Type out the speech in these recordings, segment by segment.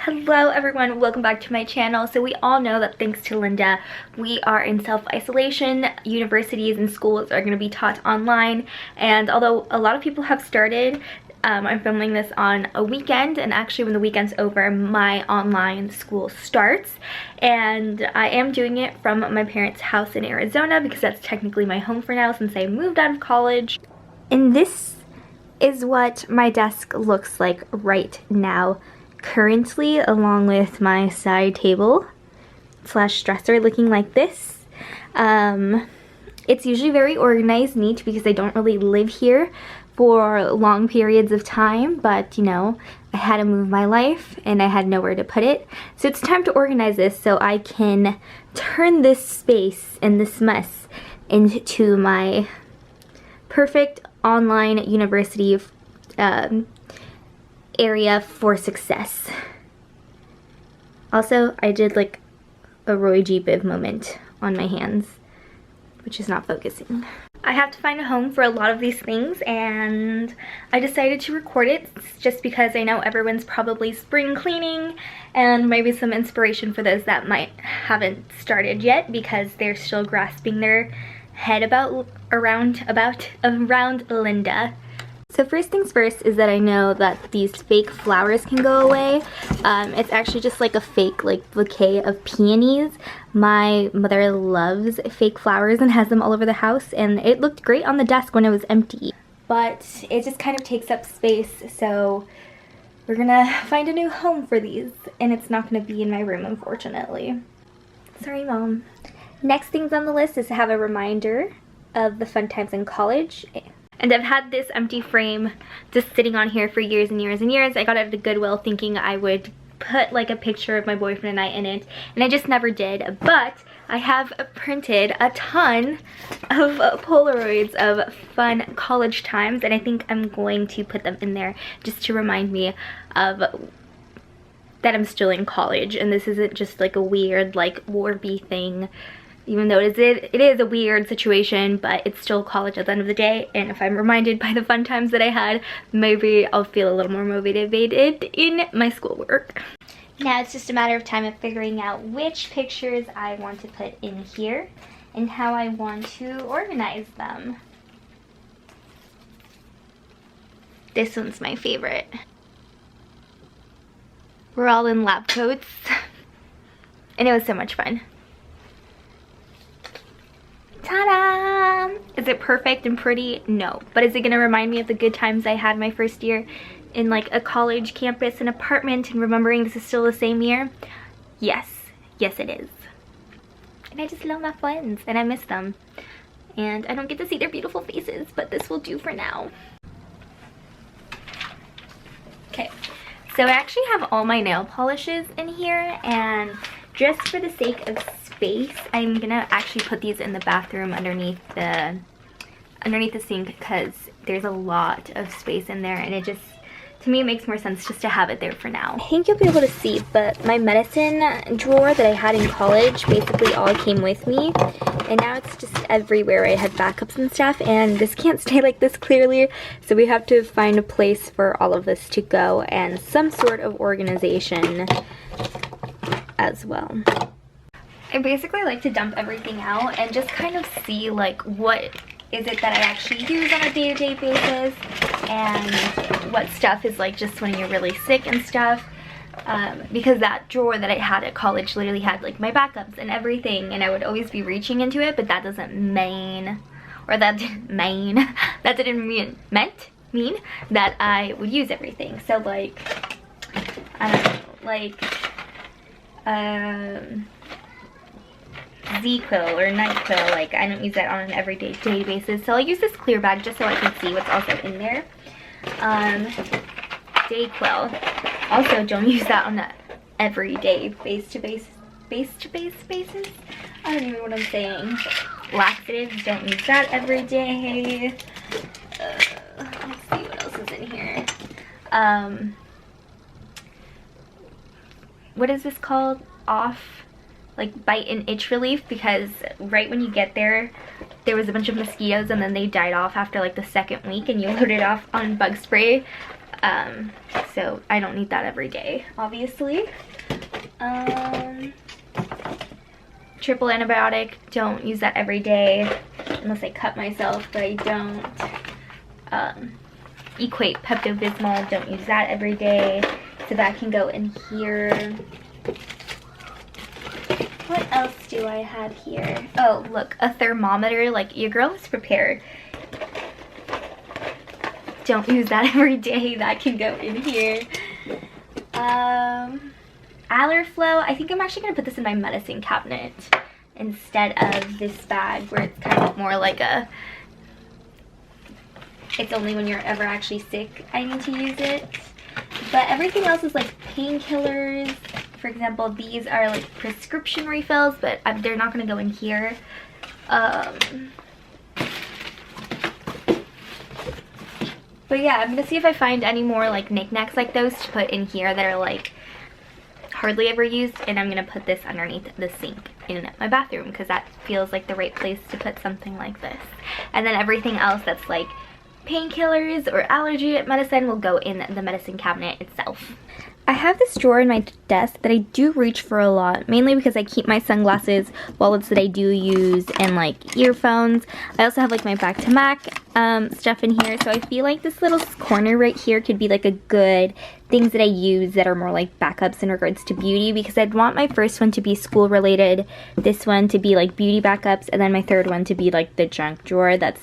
Hello everyone, welcome back to my channel. So we all know that thanks to Linda, we are in self-isolation. Universities and schools are going to be taught online, and although a lot of people have started, I'm filming this on a weekend, and actually when the weekend's over, my online school starts. And I am doing it from my parents' house in Arizona because that's technically my home for now since I moved out of college. And this is what my desk looks like right now currently, along with my side table slash dresser looking like this. It's usually very organized, neat, because I don't really live here for long periods of time, but you know, I had to move my life and I had nowhere to put it. So it's time to organize this so I can turn this space and this mess into my perfect online university area for success. Also, I did like a Roy G. Biv moment on my hands, which is not focusing. I have to find a home for a lot of these things, and I decided to record it just because I know everyone's probably spring cleaning, and maybe some inspiration for those that might haven't started yet because they're still grasping their head around Linda. So first things first is that I know that these fake flowers can go away. It's actually just like a fake like bouquet of peonies. My mother loves fake flowers and has them all over the house, and it looked great on the desk when it was empty. But it just kind of takes up space, so we're gonna find a new home for these, and it's not gonna be in my room, unfortunately. Sorry, Mom. Next things on the list is to have a reminder of the fun times in college. And I've had this empty frame just sitting on here for years and years and years. I got it at a Goodwill thinking I would put like a picture of my boyfriend and I in it, and I just never did. But I have printed a ton of Polaroids of fun college times, and I think I'm going to put them in there just to remind me of that I'm still in college and this isn't just like a weird like Warby thing. Even though it is a weird situation, but it's still college at the end of the day, and if I'm reminded by the fun times that I had, maybe I'll feel a little more motivated in my schoolwork. Now it's just a matter of time of figuring out which pictures I want to put in here and how I want to organize them. This one's my favorite. We're all in lab coats, and it was so much fun. Ta-da! Is it perfect and pretty? No. But is it going to remind me of the good times I had my first year in like a college campus and apartment, and remembering this is still the same year? Yes. Yes, it is. And I just love my friends and I miss them. And I don't get to see their beautiful faces, but this will do for now. Okay. So I actually have all my nail polishes in here, and just for the sake of space, I'm gonna actually put these in the bathroom underneath the sink because there's a lot of space in there, and it just, to me, it makes more sense just to have it there for now. I think you'll be able to see, but my medicine drawer that I had in college basically all came with me, and now it's just everywhere. I had backups and stuff, and this can't stay like this clearly, so we have to find a place for all of this to go and some sort of organization as well. I basically like to dump everything out and just kind of see like what is it that I actually use on a day-to-day basis, and what stuff is like just when you're really sick and stuff. Because that drawer that I had at college literally had like my backups and everything, and I would always be reaching into it, but that doesn't mean that I would use everything. So like, I don't know, like Z-Quill or NyQuil, like I don't use that on an everyday basis, so I'll use this clear bag just so I can see what's also in there. DayQuil, also don't use that on an everyday face-to-face basis. I don't even know what I'm saying. Laxatives, don't use that every day. Let's see what else is in here. What is this called? Like bite and itch relief, because right when you get there was a bunch of mosquitoes and then they died off after like the second week, and you load it off on bug spray. so I don't need that every day, obviously. Triple antibiotic, don't use that every day unless I cut myself, but I don't. Equate Pepto-Bismol, don't use that every day, so that can go in here. What else do I have here? Oh, look, a thermometer. Like, your girl is prepared. Don't use that every day. That can go in here. Allerflow. I think I'm actually going to put this in my medicine cabinet instead of this bag where it's kind of more like a... It's only when you're ever actually sick I need to use it. But everything else is like painkillers. For example, these are like prescription refills, but they're not going to go in here. But yeah, I'm going to see if I find any more like knickknacks like those to put in here that are like hardly ever used. And I'm going to put this underneath the sink in my bathroom because that feels like the right place to put something like this. And then everything else that's like painkillers or allergy medicine will go in the medicine cabinet itself. I have this drawer in my desk that I do reach for a lot, mainly because I keep my sunglasses, wallets that I do use, and like earphones. I also have like my back to Mac stuff in here, so I feel like this little corner right here could be like a good things that I use that are more like backups in regards to beauty, because I'd want my first one to be school related, this one to be like beauty backups, and then my third one to be like the junk drawer that's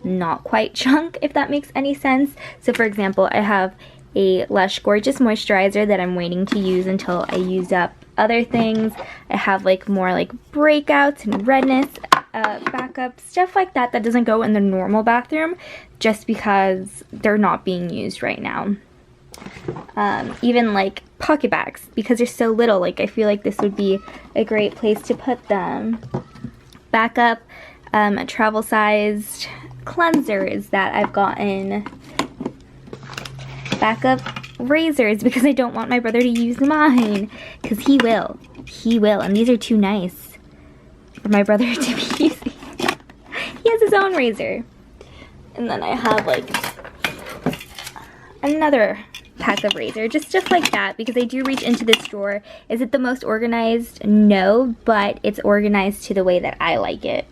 not quite junk, if that makes any sense. So for example, I have a Lush Gorgeous moisturizer that I'm waiting to use until I use up other things. I have like more like breakouts and redness backup stuff like that that doesn't go in the normal bathroom just because they're not being used right now. Even like pocket bags, because they're so little, like I feel like this would be a great place to put them. Backup travel sized cleansers that I've gotten. Backup razors, because I don't want my brother to use mine, because he will, and these are too nice for my brother to be using. He has his own razor. And then I have like another pack of razor, just like that, because I do reach into this drawer. Is it the most organized? No, but it's organized to the way that I like it.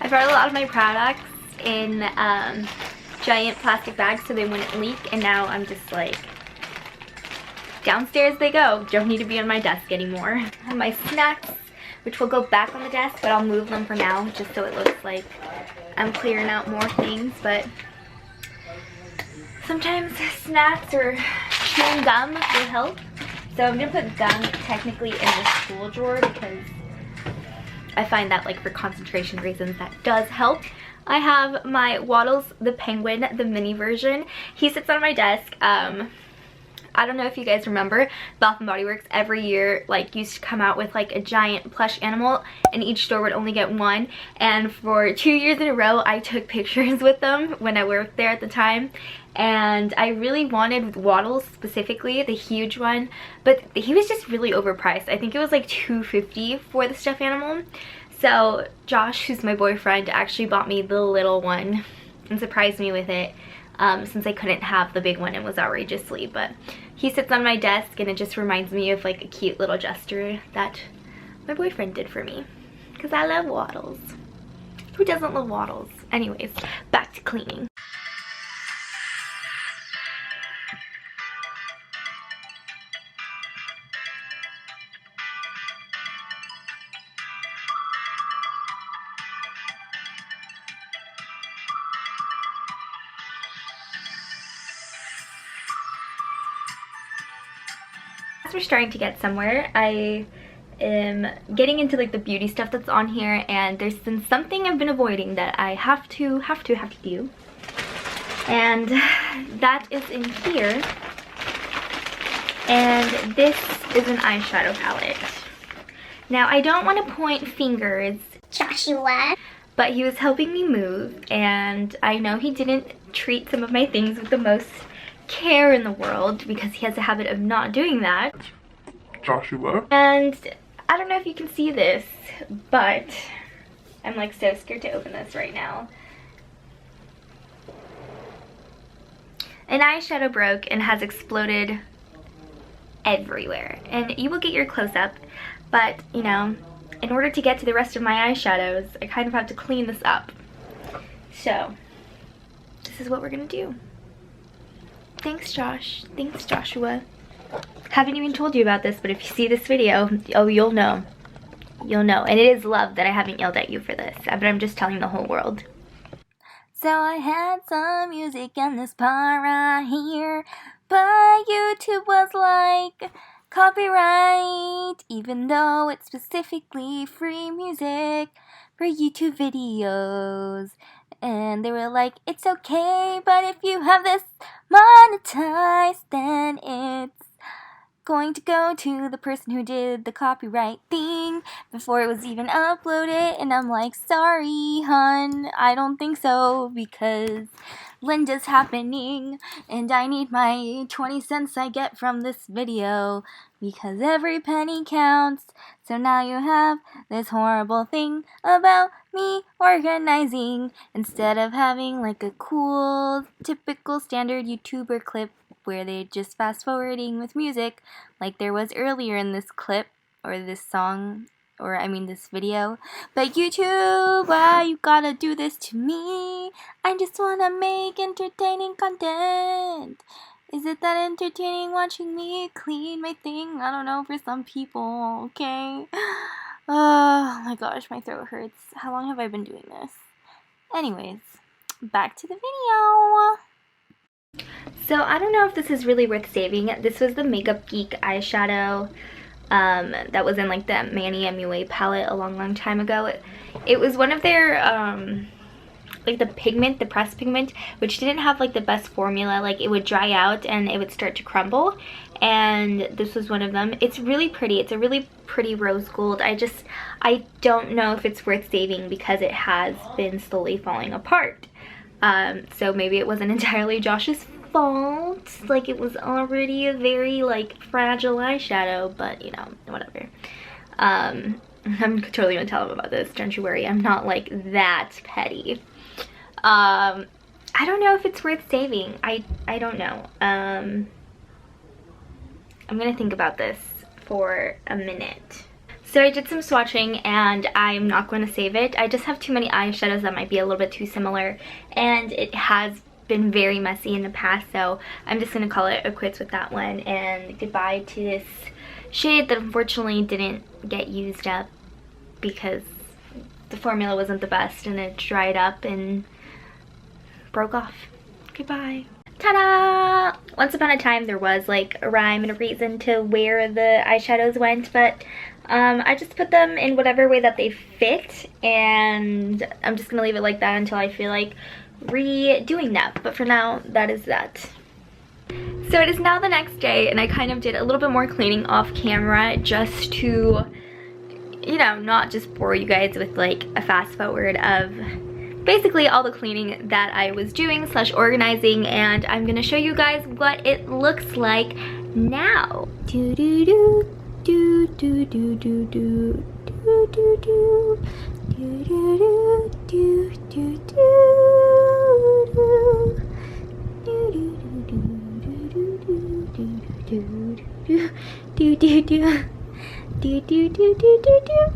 I brought a lot of my products in giant plastic bags so they wouldn't leak, and now I'm just like, downstairs they go. Don't need to be on my desk anymore. I have my snacks, which will go back on the desk, but I'll move them for now just so it looks like I'm clearing out more things. But sometimes snacks or chewing gum will help. So I'm gonna put gum technically in the school drawer because I find that like for concentration reasons that does help. I have my Waddles the Penguin, the mini version. He sits on my desk. I don't know if you guys remember, Bath & Body Works every year like used to come out with like a giant plush animal, and each store would only get one. And for 2 years in a row I took pictures with them when I worked there at the time. And I really wanted Waddles specifically, the huge one, but he was just really overpriced. I think it was like $250 for the stuffed animal. So Josh, who's my boyfriend, actually bought me the little one and surprised me with it, since I couldn't have the big one. It was outrageously, but he sits on my desk and it just reminds me of like a cute little gesture that my boyfriend did for me, because I love Waddles. Who doesn't love Waddles? Anyways, back to cleaning. We're starting to get somewhere. I am getting into like the beauty stuff that's on here, and there's been something I've been avoiding that I have to do, and that is in here. And this is an eyeshadow palette. Now, I don't want to point fingers, Joshua. but he was helping me move, and I know he didn't treat some of my things with the most care in the world because he has a habit of not doing that. Joshua. And I don't know if you can see this, but I'm like so scared to open this right now. An eyeshadow broke and has exploded everywhere. And you will get your close-up, but you know, in order to get to the rest of my eyeshadows, I kind of have to clean this up. So, this is what we're gonna do. Thanks, Josh. Thanks, Joshua. Haven't even told you about this, but if you see this video, oh, you'll know. You'll know. And it is love that I haven't yelled at you for this, but I'm just telling the whole world. So I had some music in this part right here, but YouTube was like, copyright, even though it's specifically free music for YouTube videos. And they were like, it's okay, but if you have this monetized, then it's going to go to the person who did the copyright thing before it was even uploaded. And I'm like, sorry, hun, I don't think so, because Linda's happening and I need my 20 cents I get from this video because every penny counts. So now you have this horrible thing about me organizing instead of having like a cool, typical standard YouTuber clip where they're just fast forwarding with music like there was earlier in this clip or this song, or I mean this video. But YouTube, why you gotta do this to me? I just wanna make entertaining content. Is it that entertaining watching me clean my thing? I don't know, for some people, okay? Oh my gosh, my throat hurts. How long have I been doing this? Anyways, back to the video. So I don't know if this is really worth saving. This was the Makeup Geek eyeshadow that was in like the Manny MUA palette a long time ago. It was one of their like the pigment, the pressed pigment, which didn't have like the best formula. Like it would dry out and it would start to crumble, and this was one of them. It's really pretty. It's a really pretty rose gold. I don't know if it's worth saving because it has been slowly falling apart. So maybe it wasn't entirely Josh's fault. Like it was already a very like fragile eyeshadow, but you know, whatever. I'm totally gonna tell him about this, don't you worry. I'm not like that petty. I don't know if it's worth saving. I don't know. I'm gonna think about this for a minute. So I did some swatching and I'm not going to save it. I just have too many eyeshadows that might be a little bit too similar, and it has been very messy in the past, so I'm just going to call it a quits with that one and goodbye to this shade that unfortunately didn't get used up because the formula wasn't the best and it dried up and broke off. Goodbye. Ta-da! Once upon a time there was like a rhyme and a reason to where the eyeshadows went, but I just put them in whatever way that they fit, and I'm just gonna leave it like that until I feel like redoing that. But for now, that is that. So it is now the next day, and I kind of did a little bit more cleaning off camera just to, you know, not just bore you guys with like a fast forward of basically all the cleaning that I was doing / organizing, and I'm gonna show you guys what it looks like now. Do do do do do do do do do do do do do do do.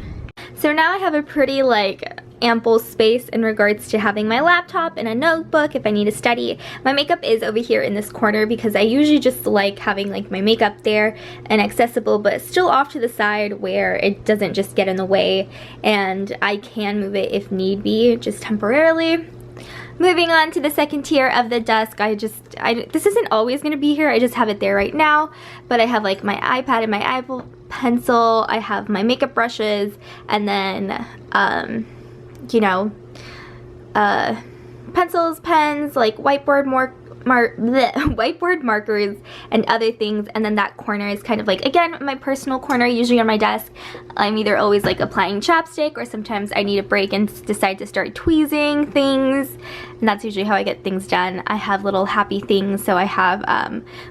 So now I have a pretty like ample space in regards to having my laptop and a notebook if I need to study. My makeup is over here in this corner because I usually just like having like my makeup there and accessible, but still off to the side where it doesn't just get in the way, and I can move it if need be, just temporarily. Moving on to the second tier of the desk, this isn't always going to be here, I just have it there right now, but I have like my iPad and my Apple Pencil, I have my makeup brushes, and then you know, pencils, pens, like whiteboard whiteboard markers and other things, and then that corner is kind of like, again, my personal corner, usually on my desk. I'm either always like applying chapstick, or sometimes I need a break and decide to start tweezing things, and that's usually how I get things done. I have little happy things, so I have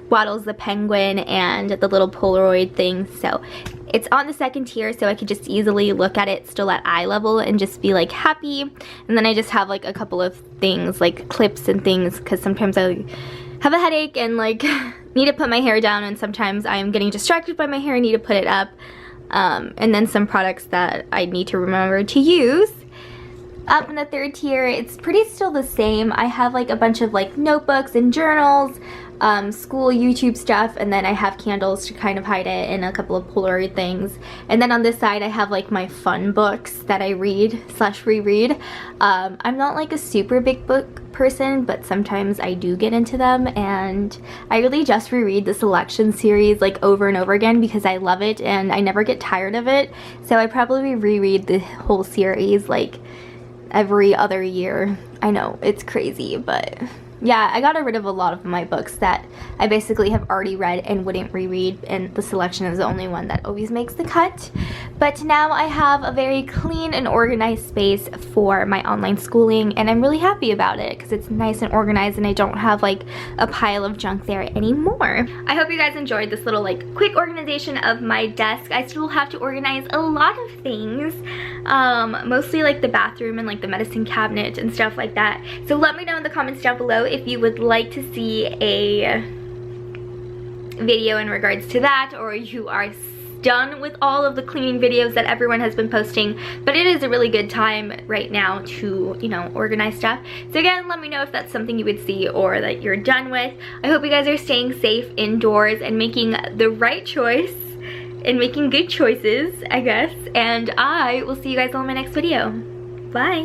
Waddles the penguin and the little Polaroid thing, so it's on the second tier, so I could just easily look at it still at eye level and just be like happy. And then I just have like a couple of things like clips and things, because sometimes I have a headache and like need to put my hair down, and sometimes I'm getting distracted by my hair and need to put it up. And then some products that I need to remember to use. Up in the third tier, it's pretty still the same. I have like a bunch of like notebooks and journals, school YouTube stuff, and then I have candles to kind of hide it, and a couple of Polaroid things. And then on this side I have like my fun books that I read / reread. I'm not like a super big book person, but sometimes I do get into them, and I really just reread the Selection series like over and over again because I love it and I never get tired of it. So I probably reread the whole series like every other year. I know, it's crazy, but yeah, I got rid of a lot of my books that I basically have already read and wouldn't reread, and the Selection is the only one that always makes the cut. But now I have a very clean and organized space for my online schooling, and I'm really happy about it because it's nice and organized and I don't have like a pile of junk there anymore. I hope you guys enjoyed this little like quick organization of my desk. I still have to organize a lot of things, mostly like the bathroom and like the medicine cabinet and stuff like that. So let me know in the comments down below if you would like to see a video in regards to that, or you are done with all of the cleaning videos that everyone has been posting. But it is a really good time right now to, you know, organize stuff. So again, let me know if that's something you would see or that you're done with. I hope you guys are staying safe indoors and making the right choice and making good choices, I guess. And I will see you guys all in my next video. Bye!